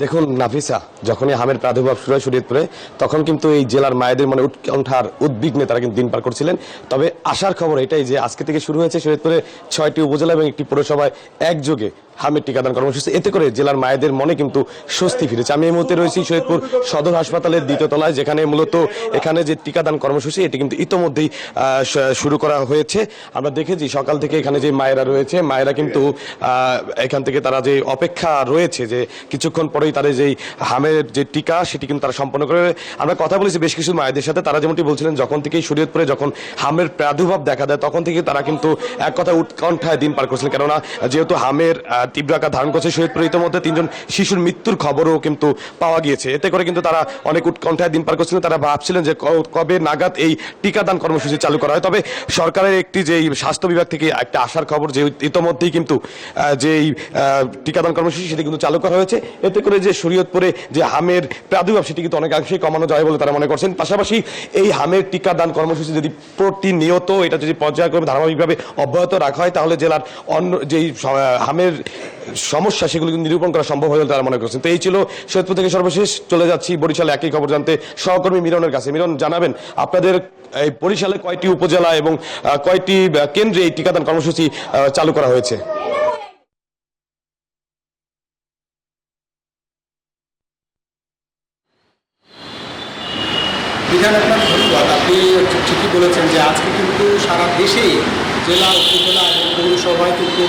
দেখুন নাফিসা, যখনই হামের প্রাদুর্ভাব শুরু হয় শরীয়তপুরে, তখন কিন্তু এই জেলার মায়েদের মনে উৎকণ্ঠার উদ্বিগ্নে তারা কিন্তু দিন পার করছিলেন। তবে আশার খবর এটাই যে আজকে থেকে শুরু হয়েছে শরীয়তপুরে 6টি উপজেলা এবং একটি পৌরসভায় একযোগে হামের টিকাদান কর্মসূচি। এতে করে জেলার মায়েদের মনে কিন্তু স্বস্তি ফিরেছে। আমি এই মুহূর্তে রয়েছি শরীয়তপুর সদর হাসপাতালের দ্বিতীয় তলায়, যেখানে মূলত এখানে যে টিকাদান কর্মসূচি এটি কিন্তু ইতোমধ্যেই শুরু করা হয়েছে। আমরা দেখেছি সকাল থেকে এখানে যে মায়েরা রয়েছে, মায়েরা কিন্তু এখান থেকে তারা যে অপেক্ষা রয়েছে যে কিছুক্ষণ পরেই তাদের যেই হামের যে টিকা সেটি কিন্তু তারা সম্পন্ন করে। আমরা কথা বলেছি বেশ কিছু মায়েদের সাথে, তারা যেমনটি বলছিলেন যখন থেকেই শরীয়তপুরে যখন হামের প্রাদুর্ভাব দেখা দেয় তখন থেকে তারা কিন্তু এক কথা উৎকণ্ঠায় দিন পার করছিলেন। কেননা যেহেতু হামের তীব্র আকার ধারণ করছে শরীয়তপুরে, ইতিমধ্যে 3জন শিশুর মৃত্যুর খবরও কিন্তু পাওয়া গিয়েছে। এতে করে কিন্তু তারা অনেক উৎকণ্ঠায় দিন পার করছিলেন। তারা ভাবছিলেন যে কবে নাগাদ এই টিকাদান কর্মসূচি চালু করা হয়। তবে সরকারের একটি যে স্বাস্থ্য বিভাগ থেকে একটা আসার খবর যে ইতিমধ্যেই কিন্তু যে টিকাদান কর্মসূচি সেটি কিন্তু চালু করা হয়েছে। এতে করে যে শরীয়তপুরে যে হামের প্রাদুর্ভাব সেটি কিন্তু অনেকাংশেই কমানো যায় বলে তারা মনে করছেন। পাশাপাশি এই হামের টিকাদান কর্মসূচি যদি প্রতিনিয়ত এটা যদি পর্যায়ক্রমে ধারাবাহিকভাবে অব্যাহত রাখা হয় তাহলে জেলার অন্য যেই হামের সমস্যা সেগুলো কিন্তু নিরূপণ করা সম্ভব হয় বলে তারা মনে করছেন। তো এই ছিল শরীয়তপুর থেকে সর্বশেষ। চলে যাচ্ছি বরিশালে একই খবর জানতে সহকর্মী মিরনের কাছে। মিরন, জানাবেন আপনাদের এই বরিশালে কয়টি উপজেলা এবং কয়টি কেন্দ্রে এই টিকাদান কর্মসূচি চালু করা হয়েছে? বিধান আপনার ধন্যবাদ। আপনি ঠিকই বলেছেন যে আজকে কিন্তু সারা দেশেই জেলা, উপজেলা এবং পৌরসভায় কিন্তু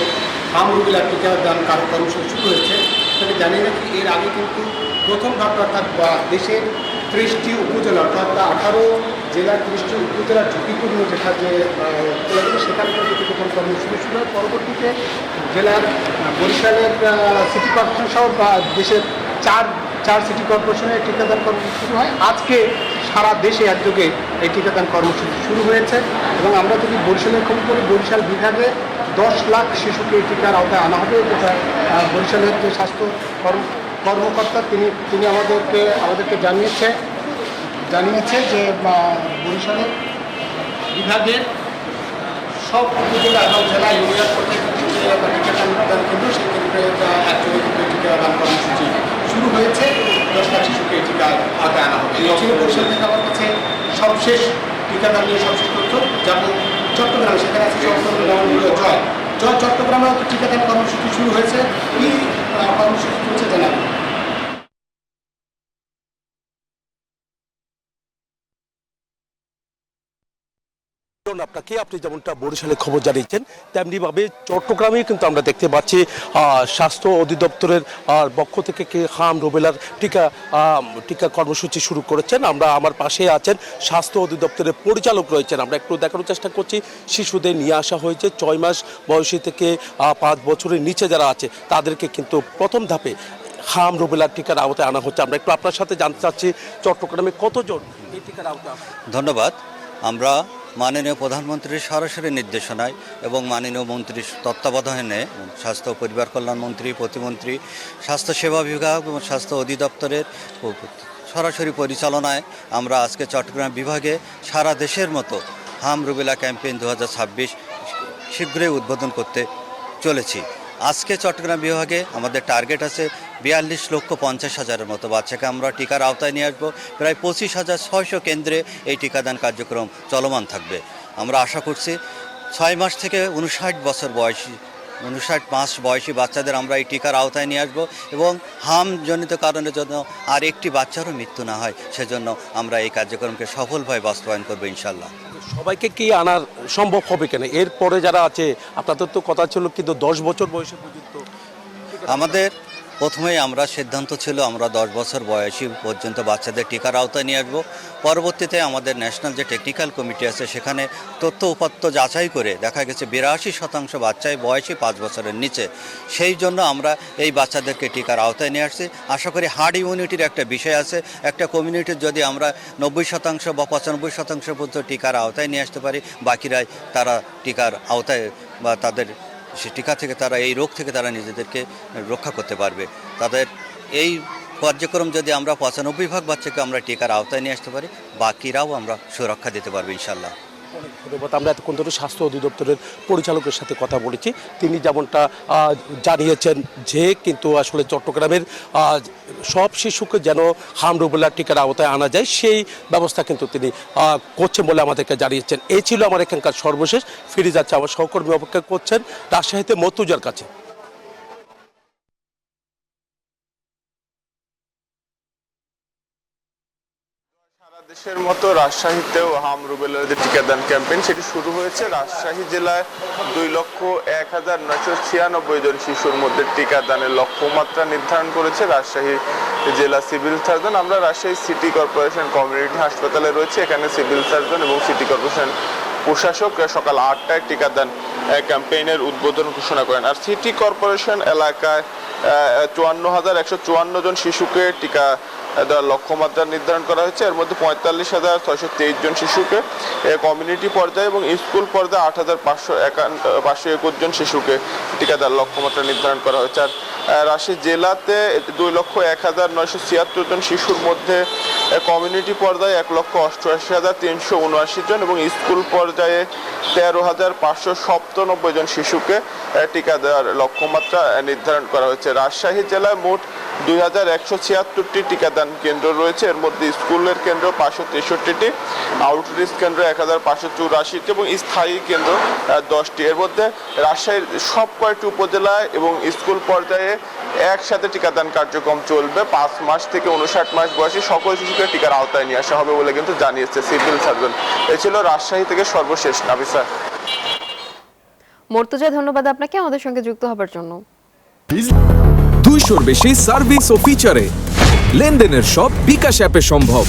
হাম রুবেলা টিকাদান কর্মসূচি শুরু হয়েছে। তবে জানি রাখি এর আগে কিন্তু প্রথম ধাপটা অর্থাৎ দেশের 30টি উপজেলা অর্থাৎ 18 জেলার 30টি উপজেলার ঝুঁকিপূর্ণ যেটা যে সেখানে কিন্তু টিকাদান কর্মসূচি শুরু হয়। পরবর্তীতে জেলার বরিশালের সিটি কর্পোরেশন সহ বা দেশের চার সিটি কর্পোরেশনের টিকাদান কর্মসূচি শুরু হয়। আজকে সারা দেশে একযোগে এই টিকাদান কর্মসূচি শুরু হয়েছে এবং আমরা যদি বরিশালের খবর করি, বরিশাল বিভাগে 10 লাখ শিশুকে এই টিকার আওতায় আনা হবে। যেটা বরিশালের যে স্বাস্থ্য কর্মকর্তা তিনি আমাদেরকে জানিয়েছে যে বরিশালের বিভাগের সব উপজেলা এবং জেলা ইউনিয়ন টিকাদান কেন্দ্র সেই কেন্দ্রে একযোগে কিন্তু টিকাদান কর্মসূচি শুরু হয়েছে। 10 লাখ শিশুকে এই টিকা আওতায় আনা হবে। এই ছিল বরিশাল থেকে আমার কাছে সবশেষ টিকাদান নিয়ে সবশেষ তথ্য। যেমন চট্টগ্রাম, সেখানে আছে চট্টগ্রামে টিকাদান কর্মসূচি শুরু হয়েছে। কি কর্মসূচি চলছে জানাবেন? আপনাকে আপনি যেমনটা বরিশালে খবর জানিয়েছেন তেমনিভাবে চট্টগ্রামে কিন্তু আমরা দেখতে পাচ্ছি স্বাস্থ্য অধিদপ্তরের পক্ষ থেকে হাম রুবেলার টিকা কর্মসূচি শুরু করেছেন। আমার পাশে আছেন স্বাস্থ্য অধিদপ্তরের পরিচালক রয়েছেন। আমরা একটু দেখানোর চেষ্টা করছি। শিশুদের নিয়ে আসা হয়েছে 6 মাস বয়সী থেকে 5 বছরের নিচে যারা আছে তাদেরকে কিন্তু প্রথম ধাপে হাম রুবেলার টিকার আওতায় আনা হচ্ছে। আমরা একটু আপনার সাথে জানতে চাচ্ছি চট্টগ্রামে কতজন এই টিকার আওতায়? ধন্যবাদ। আমরা মাননীয় প্রধানমন্ত্রীর সরাসরি নির্দেশনায় এবং মাননীয় মন্ত্রীর তত্ত্বাবধানে স্বাস্থ্য পরিবার কল্যাণ মন্ত্রী, প্রতিমন্ত্রী, স্বাস্থ্যসেবা বিভাগ এবং স্বাস্থ্য অধিদপ্তরের সরাসরি পরিচালনায় আমরা আজকে চট্টগ্রাম বিভাগে সারা দেশের মতো হাম রুবেলা ক্যাম্পেইন 2026 শীঘ্রই উদ্বোধন করতে চলেছি। আজকে চট্টগ্রাম বিভাগে আমাদের টার্গেট আছে 42,50,000 মতো বাচ্চাকে আমরা টিকার আওতায় নিয়ে আসবো। প্রায় 25,600 কেন্দ্রে এই টিকাদান কার্যক্রম চলমান থাকবে। আমরা আশা করছি 6 মাস থেকে 59 মাস বয়সী বাচ্চাদের আমরা এই টিকার আওতায় নিয়ে আসবো এবং হামজনিত কারণের জন্য আর একটি বাচ্চারও মৃত্যু না হয় সেজন্য আমরা এই কার্যক্রমকে সফলভাবে বাস্তবায়ন করবো ইনশাল্লাহ। সবাইকে কি আনার সম্ভব হবে কেন? এরপরে যারা আছে, আপনাদের তো কথা ছিল কিন্তু 10 বছর বয়সে পর্যন্ত আমাদের প্রথমেই আমরা সিদ্ধান্ত ছিল আমরা 10 বছর বয়সী পর্যন্ত বাচ্চাদের টিকার আওতায় নিয়ে আসবো। পরবর্তীতে আমাদের ন্যাশনাল যে টেকনিক্যাল কমিটি আছে সেখানে তথ্য উপাত্ত যাচাই করে দেখা গেছে 82% বাচ্চাই বয়সী 5 বছরের নিচে। সেই জন্য আমরা এই বাচ্চাদেরকে টিকার আওতায় নিয়ে আসছি। আশা করি হার্ড ইমিউনিটির একটা বিষয় আছে। একটা কমিউনিটির যদি আমরা 90% বা 95% পর্যন্ত টিকার আওতায় নিয়ে আসতে পারি, বাকিরাই তারা টিকার আওতায় বা তাদের সে টিকা থেকে তারা এই রোগ থেকে তারা নিজেদেরকে রক্ষা করতে পারবে। তাদের এই কার্যক্রম যদি আমরা 95% বাচ্চাকে আমরা টিকার আওতায় নিয়ে আসতে পারি, বাকিরাও আমরা সুরক্ষা দিতে পারবো ইনশাল্লাহ। ধন্যবাদ। আমরা এতক্ষণ ধরে স্বাস্থ্য অধিদপ্তরের পরিচালকের সাথে কথা বলেছি। তিনি যেমনটা জানিয়েছেন যে কিন্তু আসলে চট্টগ্রামের সব শিশুকে যেন হাম রুবেলা টিকার আওতায় আনা যায় সেই ব্যবস্থা কিন্তু তিনি করছেন বলে আমাদেরকে জানিয়েছেন। এই ছিল আমার এখানকার সর্বশেষ। ফিরে যাচ্ছে আমার সহকর্মী অপেক্ষা করছেন রাজশাহীতে মর্তুজার কাছে। দেশের মতো রাজশাহীতেও হাম রুবেলার যে টিকাদান ক্যাম্পেইন সেটি শুরু হয়েছে। রাজশাহী জেলায় 2,01,996 জন শিশুর মধ্যে টিকাদানের লক্ষ্যমাত্রা নির্ধারণ করেছে রাজশাহী জেলা সিভিল সার্জন। আমরা রাজশাহী সিটি কর্পোরেশন কমিউনিটি হাসপাতালে রয়েছে। এখানে সিভিল সার্জন এবং সিটি কর্পোরেশন প্রশাসক সকাল 8টায় টিকাদান ক্যাম্পেইনের উদ্বোধন ঘোষণা করেন। আর সিটি কর্পোরেশন এলাকায় 54,154 জন শিশুকে টিকা দেওয়ার লক্ষ্যমাত্রা নির্ধারণ করা হয়েছে। এর মধ্যে 45,623 জন শিশুকে কমিউনিটি পর্যায়ে এবং স্কুল পর্যায়ে 8,521 জন শিশুকে টিকা দেওয়ার লক্ষ্যমাত্রা নির্ধারণ করা হয়েছে। আর রাজশাহী জেলাতে 2,01,976 জন শিশুর মধ্যে কমিউনিটি পর্যায়ে 1,88,379 জন এবং স্কুল পর্যায়ে 13,597 জন শিশুকে টিকা দেওয়ার লক্ষ্যমাত্রা নির্ধারণ করা হয়েছে। রাজশাহী জেলায় মোট 2,176টি টিকাদান কেন্দ্র রয়েছে। এর মধ্যে স্কুলের কেন্দ্র 563টি, আউটরিচ কেন্দ্র 1,584টি এবং স্থায়ী কেন্দ্র 10টি। এর মধ্যে রাজশাহীর সব কয়েকটি উপজেলায় এবং স্কুল পর্যায়ে একসাথে টিকাদান কার্যক্রম চলবে। 5 মাস থেকে 59 মাস বয়সী সকল শিশুকে টিকার আওতায় নিয়ে আসা হবে বলে কিন্তু জানিয়েছে সিভিল সার্জন। এ ছিল রাজশাহী থেকে সর্বশেষ। নাবিসা। মর্তুজা, ধন্যবাদ আপনাকে আমাদের সঙ্গে যুক্ত হবার জন্য। 200-র বেশি সার্ভিস ও ফিচারে লেনদেনের সব বিকাশ অ্যাপে সম্ভব।